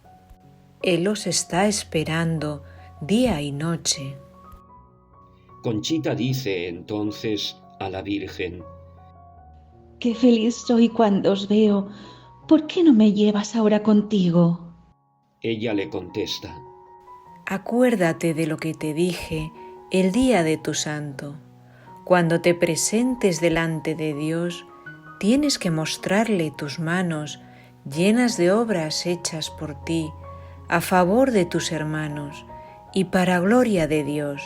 Él os está esperando día y noche. Conchita dice entonces a la Virgen: Qué feliz soy cuando os veo. ¿Por qué no me llevas ahora contigo? Ella le contesta: Acuérdate de lo que te dije el día de tu santo. Cuando te presentes delante de Dios, tienes que mostrarle tus manos llenas de obras hechas por ti, a favor de tus hermanos y para gloria de Dios.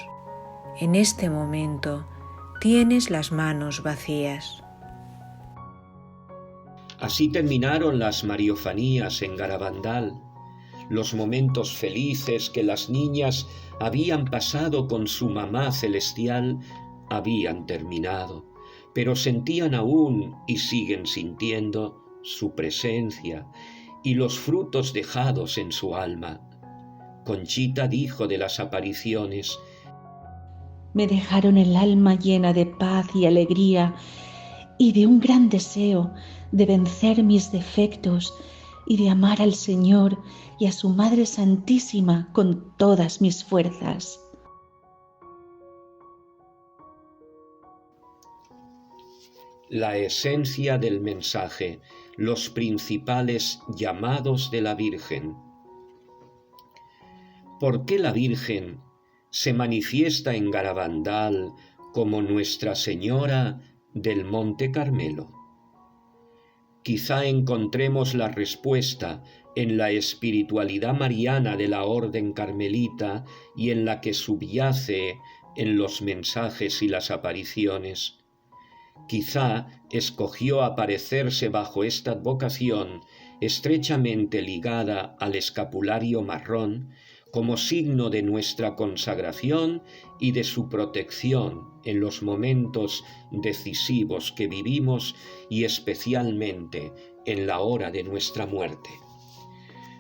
En este momento tienes las manos vacías. Así terminaron las mariofanías en Garabandal, los momentos felices que las niñas habían pasado con su mamá celestial habían terminado, pero sentían aún y siguen sintiendo su presencia y los frutos dejados en su alma. Conchita dijo de las apariciones: Me dejaron el alma llena de paz y alegría y de un gran deseo de vencer mis defectos y de amar al Señor y a su Madre Santísima con todas mis fuerzas. La esencia del mensaje, los principales llamados de la Virgen. ¿Por qué la Virgen se manifiesta en Garabandal como Nuestra Señora del Monte Carmelo? Quizá encontremos la respuesta en la espiritualidad mariana de la Orden Carmelita y en la que subyace en los mensajes y las apariciones. Quizá escogió aparecerse bajo esta advocación estrechamente ligada al escapulario marrón como signo de nuestra consagración y de su protección en los momentos decisivos que vivimos y especialmente en la hora de nuestra muerte.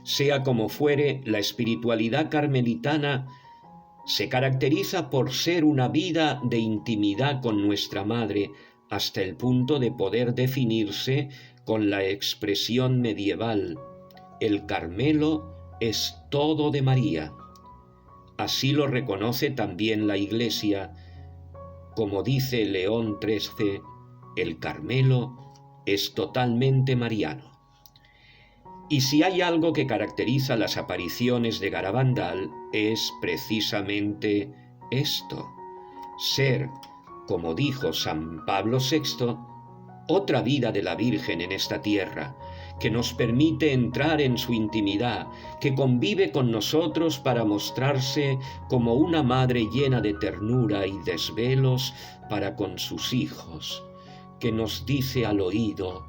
Sea como fuere, la espiritualidad carmelitana se caracteriza por ser una vida de intimidad con nuestra Madre, hasta el punto de poder definirse con la expresión medieval: el Carmelo es todo de María. Así lo reconoce también la Iglesia. Como dice León XIII, el Carmelo es totalmente mariano. Y si hay algo que caracteriza las apariciones de Garabandal, es precisamente esto: ser, como dijo San Pablo VI, otra vida de la Virgen en esta tierra, que nos permite entrar en su intimidad, que convive con nosotros para mostrarse como una madre llena de ternura y desvelos para con sus hijos, que nos dice al oído: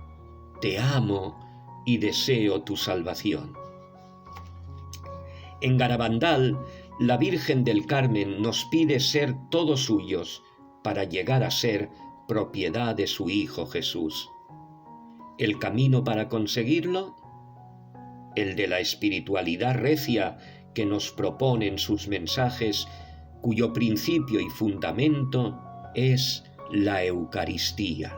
te amo y deseo tu salvación. En Garabandal, la Virgen del Carmen nos pide ser todos suyos para llegar a ser propiedad de su Hijo Jesús. ¿El camino para conseguirlo? El de la espiritualidad recia que nos proponen sus mensajes, cuyo principio y fundamento es la Eucaristía.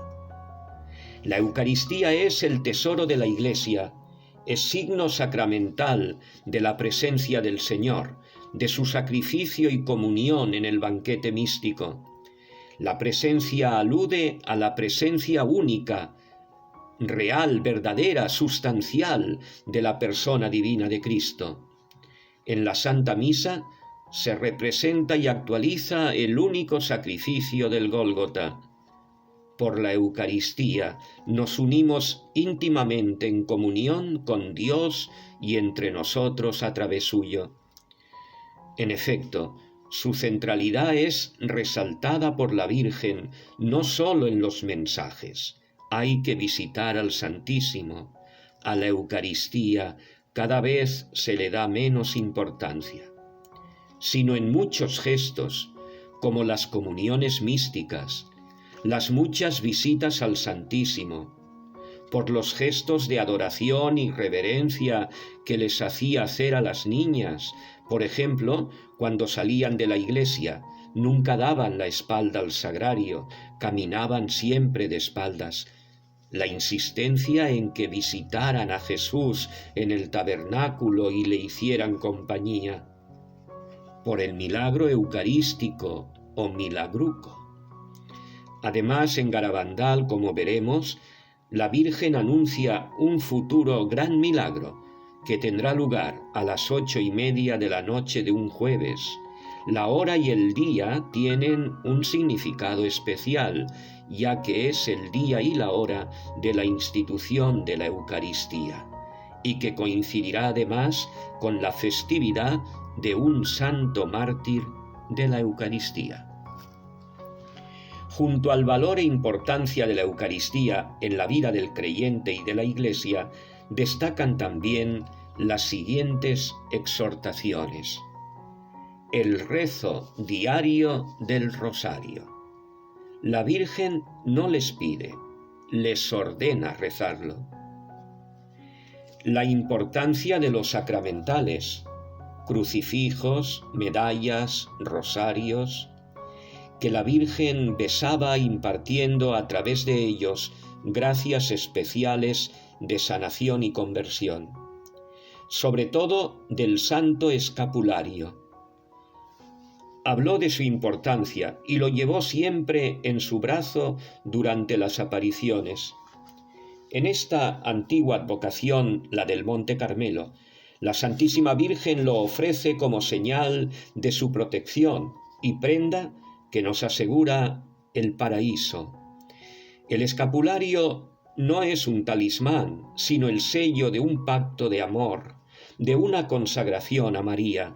La Eucaristía es el tesoro de la Iglesia, es signo sacramental de la presencia del Señor, de su sacrificio y comunión en el banquete místico. La presencia alude a la presencia única, real, verdadera, sustancial de la persona divina de Cristo. En la Santa Misa se representa y actualiza el único sacrificio del Gólgota. Por la Eucaristía nos unimos íntimamente en comunión con Dios y entre nosotros a través suyo. En efecto, su centralidad es resaltada por la Virgen no solo en los mensajes. Hay que visitar al Santísimo. A la Eucaristía cada vez se le da menos importancia, sino en muchos gestos, como las comuniones místicas, las muchas visitas al Santísimo, por los gestos de adoración y reverencia que les hacía hacer a las niñas. Por ejemplo, cuando salían de la iglesia, nunca daban la espalda al sagrario, caminaban siempre de espaldas. La insistencia en que visitaran a Jesús en el tabernáculo y le hicieran compañía. Por el milagro eucarístico o milagruco. Además, en Garabandal, como veremos, la Virgen anuncia un futuro gran milagro que tendrá lugar a las 8:30 de la noche de un jueves. La hora y el día tienen un significado especial, ya que es el día y la hora de la institución de la Eucaristía, y que coincidirá además con la festividad de un santo mártir de la Eucaristía. Junto al valor e importancia de la Eucaristía en la vida del creyente y de la Iglesia, destacan también las siguientes exhortaciones. El rezo diario del rosario. La Virgen no les pide, les ordena rezarlo. La importancia de los sacramentales, crucifijos, medallas, rosarios, que la Virgen besaba impartiendo a través de ellos gracias especiales de sanación y conversión. Sobre todo del Santo Escapulario. Habló de su importancia y lo llevó siempre en su brazo durante las apariciones. En esta antigua advocación, la del Monte Carmelo, la Santísima Virgen lo ofrece como señal de su protección y prenda que nos asegura el paraíso. El escapulario no es un talismán, sino el sello de un pacto de amor, de una consagración a María,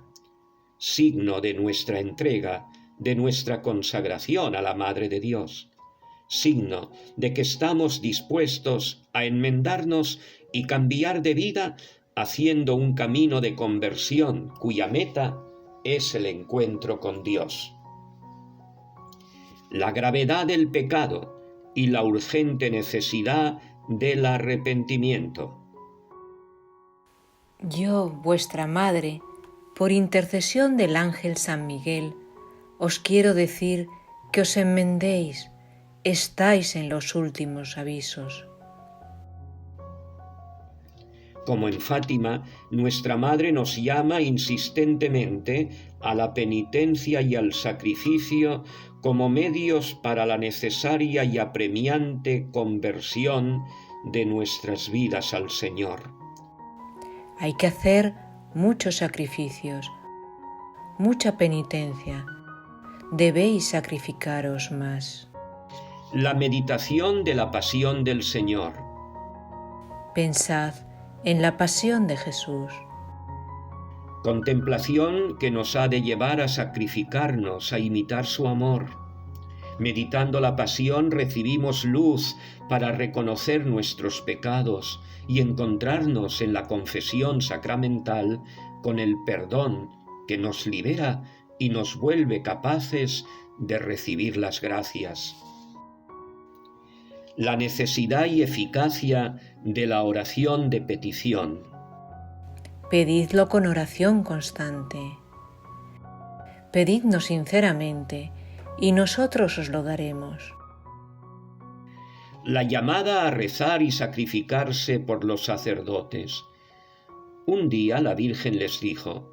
signo de nuestra entrega, de nuestra consagración a la Madre de Dios, signo de que estamos dispuestos a enmendarnos y cambiar de vida haciendo un camino de conversión cuya meta es el encuentro con Dios. La gravedad del pecado y la urgente necesidad del arrepentimiento. Yo, vuestra madre, por intercesión del ángel San Miguel, os quiero decir que os enmendéis, estáis en los últimos avisos. Como en Fátima, nuestra Madre nos llama insistentemente a la penitencia y al sacrificio como medios para la necesaria y apremiante conversión de nuestras vidas al Señor. Hay que hacer muchos sacrificios, mucha penitencia. Debéis sacrificaros más. La meditación de la pasión del Señor. Pensad en la pasión de Jesús. Contemplación que nos ha de llevar a sacrificarnos, a imitar su amor. Meditando la pasión recibimos luz para reconocer nuestros pecados y encontrarnos en la confesión sacramental con el perdón que nos libera y nos vuelve capaces de recibir las gracias. La necesidad y eficacia de la oración de petición. Pedidlo con oración constante. Pedidnos sinceramente, y nosotros os lo daremos. La llamada a rezar y sacrificarse por los sacerdotes. Un día la Virgen les dijo: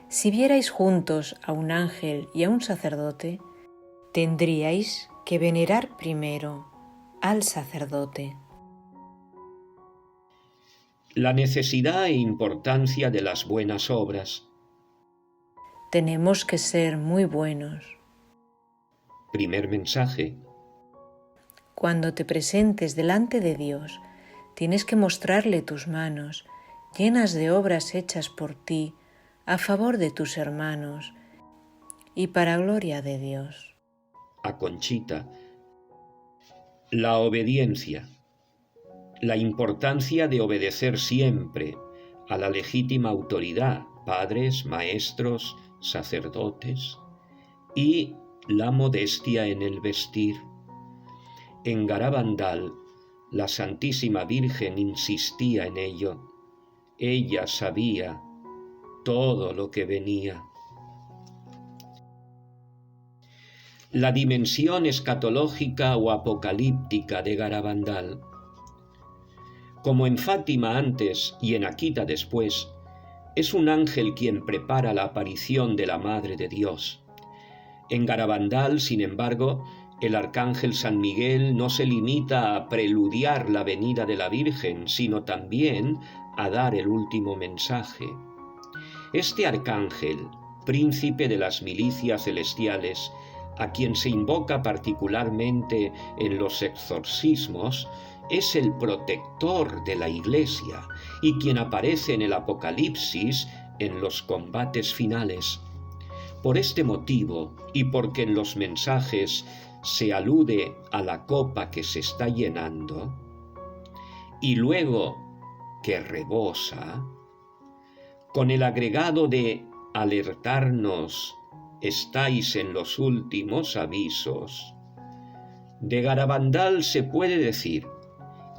Si vierais juntos a un ángel y a un sacerdote, tendríais que venerar primero al sacerdote. La necesidad e importancia de las buenas obras. Tenemos que ser muy buenos. Primer mensaje. Cuando te presentes delante de Dios, tienes que mostrarle tus manos, llenas de obras hechas por ti, a favor de tus hermanos y para gloria de Dios. A Conchita. La obediencia. La importancia de obedecer siempre a la legítima autoridad, padres, maestros, sacerdotes, y la modestia en el vestir. En Garabandal, la Santísima Virgen insistía en ello. Ella sabía todo lo que venía. La dimensión escatológica o apocalíptica de Garabandal. Como en Fátima antes y en Akita después, es un ángel quien prepara la aparición de la Madre de Dios. En Garabandal, sin embargo, el arcángel San Miguel no se limita a preludiar la venida de la Virgen, sino también a dar el último mensaje. Este arcángel, príncipe de las milicias celestiales, a quien se invoca particularmente en los exorcismos, es el protector de la Iglesia y quien aparece en el Apocalipsis en los combates finales. Por este motivo, y porque en los mensajes se alude a la copa que se está llenando, y luego que rebosa, con el agregado de alertarnos, estáis en los últimos avisos, de Garabandal se puede decir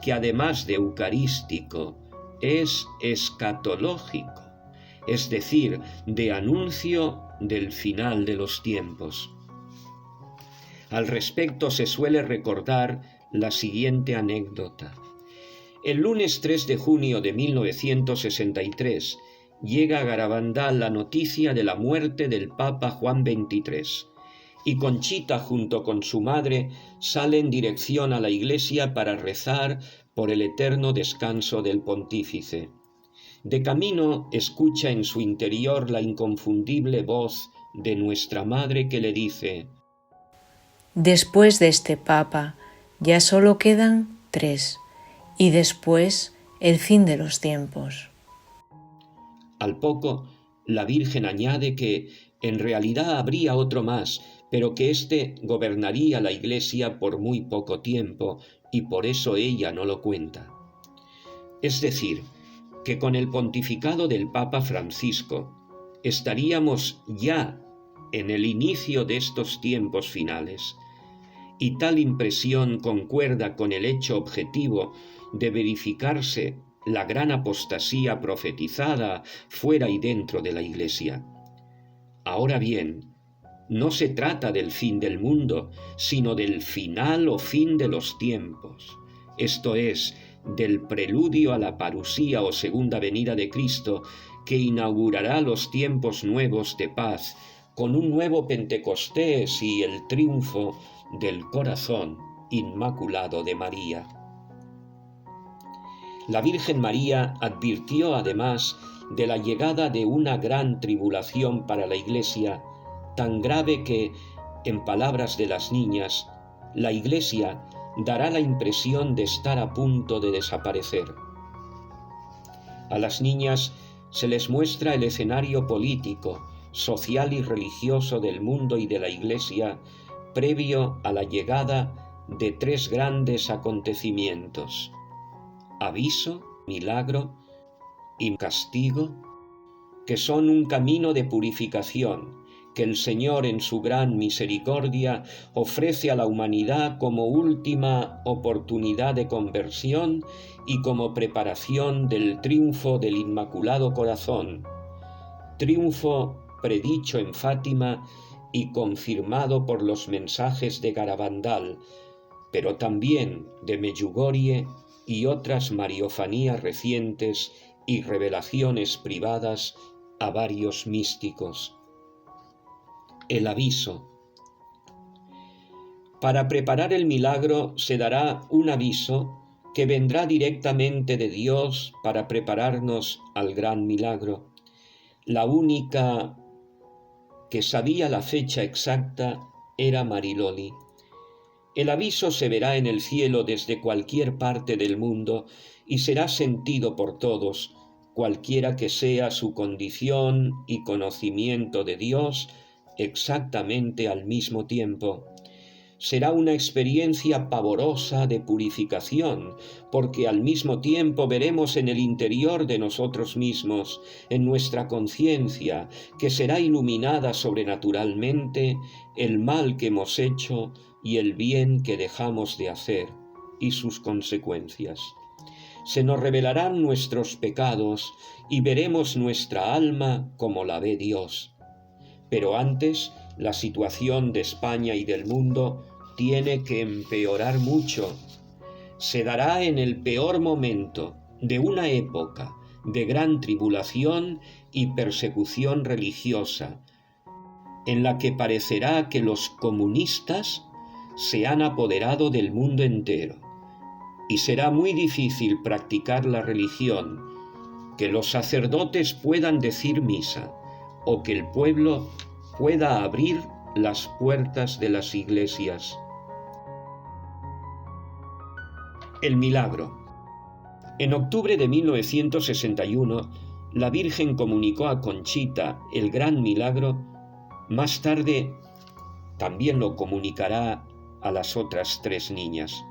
que además de eucarístico, es escatológico, es decir, de anuncio del final de los tiempos. Al respecto se suele recordar la siguiente anécdota. El lunes 3 de junio de 1963 llega a Garabandal la noticia de la muerte del Papa Juan XXIII, y Conchita junto con su madre sale en dirección a la iglesia para rezar por el eterno descanso del pontífice. De camino escucha en su interior la inconfundible voz de nuestra Madre que le dice: Después de este Papa ya solo quedan 3, y después el fin de los tiempos. Al poco, la Virgen añade que en realidad habría otro más, pero que éste gobernaría la Iglesia por muy poco tiempo y por eso ella no lo cuenta. Es decir, que con el pontificado del Papa Francisco estaríamos ya en el inicio de estos tiempos finales, y tal impresión concuerda con el hecho objetivo de verificarse la gran apostasía profetizada fuera y dentro de la Iglesia. Ahora bien, no se trata del fin del mundo, sino del final o fin de los tiempos, esto es, del preludio a la parusía o segunda venida de Cristo, que inaugurará los tiempos nuevos de paz, con un nuevo Pentecostés y el triunfo del corazón inmaculado de María. La Virgen María advirtió además de la llegada de una gran tribulación para la Iglesia, tan grave que, en palabras de las niñas, la Iglesia dará la impresión de estar a punto de desaparecer. A las niñas se les muestra el escenario político, social y religioso del mundo y de la Iglesia previo a la llegada de tres grandes acontecimientos: aviso, milagro y castigo, que son un camino de purificación que el Señor en su gran misericordia ofrece a la humanidad como última oportunidad de conversión y como preparación del triunfo del Inmaculado Corazón, triunfo predicho en Fátima y confirmado por los mensajes de Garabandal, pero también de Medjugorje y otras mariofanías recientes y revelaciones privadas a varios místicos. El aviso. Para preparar el milagro se dará un aviso que vendrá directamente de Dios para prepararnos al gran milagro. La única que sabía la fecha exacta era Mariloli. El aviso se verá en el cielo desde cualquier parte del mundo y será sentido por todos, cualquiera que sea su condición y conocimiento de Dios exactamente al mismo tiempo. Será una experiencia pavorosa de purificación, porque al mismo tiempo veremos en el interior de nosotros mismos, en nuestra conciencia, que será iluminada sobrenaturalmente, el mal que hemos hecho y el bien que dejamos de hacer, y sus consecuencias. Se nos revelarán nuestros pecados y veremos nuestra alma como la ve Dios. Pero antes, la situación de España y del mundo tiene que empeorar mucho. Se dará en el peor momento de una época de gran tribulación y persecución religiosa, en la que parecerá que los comunistas se han apoderado del mundo entero, y será muy difícil practicar la religión, que los sacerdotes puedan decir misa, o que el pueblo pueda abrir las puertas de las iglesias. El milagro. En octubre de 1961, la Virgen comunicó a Conchita el gran milagro. Más tarde también lo comunicará a las otras tres niñas.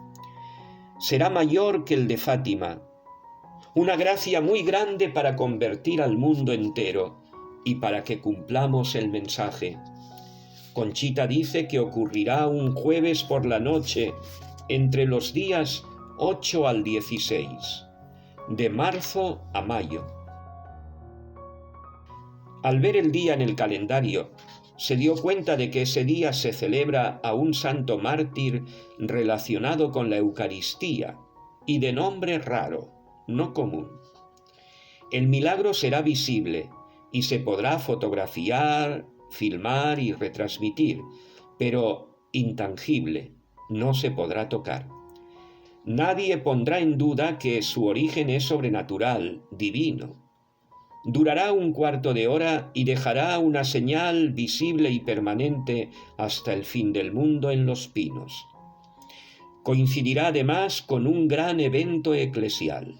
Será mayor que el de Fátima, una gracia muy grande para convertir al mundo entero y para que cumplamos el mensaje. Conchita dice que ocurrirá un jueves por la noche entre los días 8 al 16, de marzo a mayo. Al ver el día en el calendario, se dio cuenta de que ese día se celebra a un santo mártir relacionado con la Eucaristía y de nombre raro, no común. El milagro será visible y se podrá fotografiar, filmar y retransmitir, pero intangible, no se podrá tocar. Nadie pondrá en duda que su origen es sobrenatural, divino. Durará un cuarto de hora y dejará una señal visible y permanente hasta el fin del mundo en Los Pinos. Coincidirá además con un gran evento eclesial.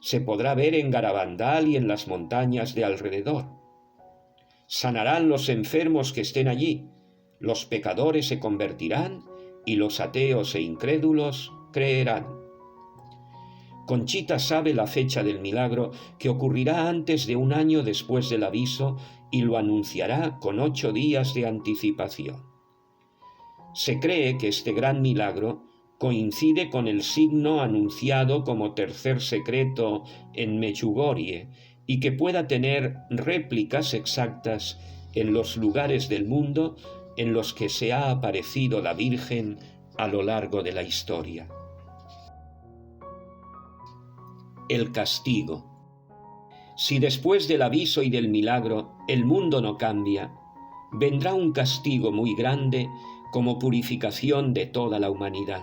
Se podrá ver en Garabandal y en las montañas de alrededor. Sanarán los enfermos que estén allí, los pecadores se convertirán y los ateos e incrédulos creerán. Conchita sabe la fecha del milagro, que ocurrirá antes de un año después del aviso, y lo anunciará con 8 días de anticipación. Se cree que este gran milagro coincide con el signo anunciado como tercer secreto en Medjugorje y que pueda tener réplicas exactas en los lugares del mundo en los que se ha aparecido la Virgen a lo largo de la historia. El castigo. Si después del aviso y del milagro el mundo no cambia, vendrá un castigo muy grande como purificación de toda la humanidad.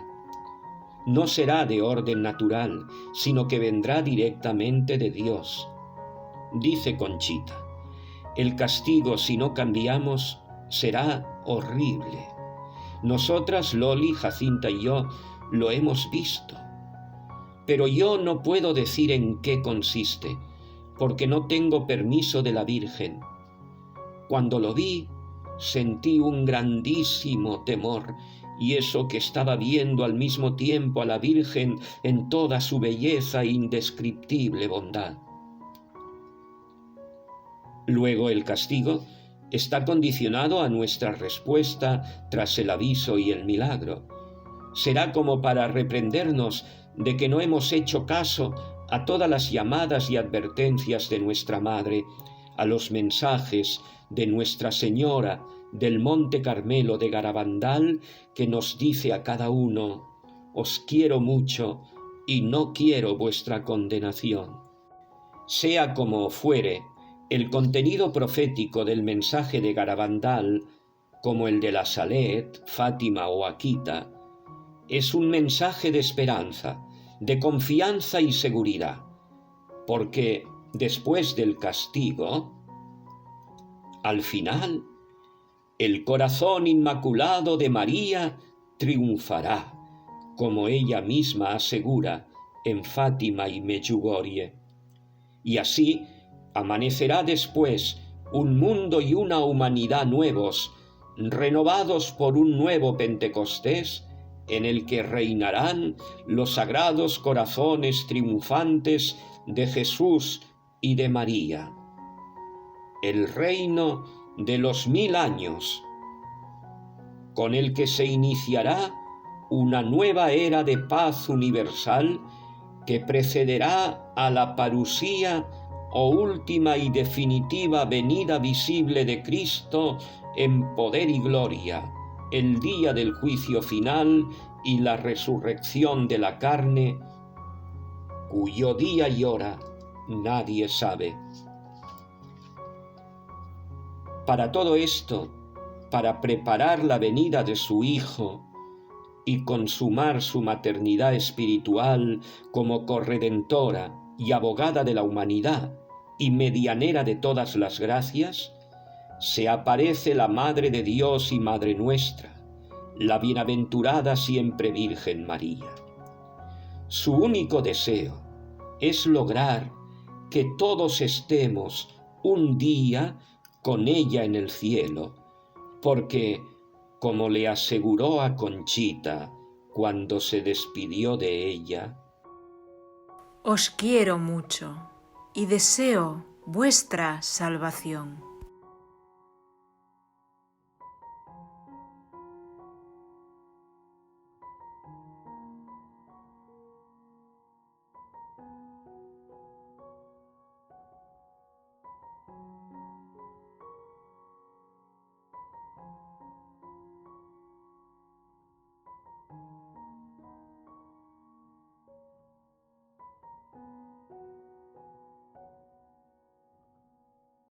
No será de orden natural, sino que vendrá directamente de Dios. Dice Conchita, el castigo si no cambiamos será horrible. Nosotras, Loli, Jacinta y yo, lo hemos visto. Pero yo no puedo decir en qué consiste, porque no tengo permiso de la Virgen. Cuando lo vi, sentí un grandísimo temor, y eso que estaba viendo al mismo tiempo a la Virgen en toda su belleza e indescriptible bondad. Luego el castigo está condicionado a nuestra respuesta tras el aviso y el milagro. Será como para reprendernos de que no hemos hecho caso a todas las llamadas y advertencias de nuestra Madre, a los mensajes de Nuestra Señora del Monte Carmelo de Garabandal, que nos dice a cada uno: os quiero mucho y no quiero vuestra condenación. Sea como fuere, el contenido profético del mensaje de Garabandal, como el de la Salet, Fátima o Akita, es un mensaje de esperanza, de confianza y seguridad, porque después del castigo, al final, el corazón inmaculado de María triunfará, como ella misma asegura en Fátima y Medjugorje. Y así amanecerá después un mundo y una humanidad nuevos, renovados por un nuevo Pentecostés, en el que reinarán los sagrados corazones triunfantes de Jesús y de María. El reino de los 1000 años, con el que se iniciará una nueva era de paz universal que precederá a la parusía o última y definitiva venida visible de Cristo en poder y gloria, el día del juicio final y la resurrección de la carne, cuyo día y hora nadie sabe. Para todo esto, para preparar la venida de su Hijo y consumar su maternidad espiritual como corredentora y abogada de la humanidad y medianera de todas las gracias, se aparece la Madre de Dios y Madre nuestra, la bienaventurada siempre Virgen María. Su único deseo es lograr que todos estemos un día con ella en el cielo, porque, como le aseguró a Conchita cuando se despidió de ella, os quiero mucho y deseo vuestra salvación.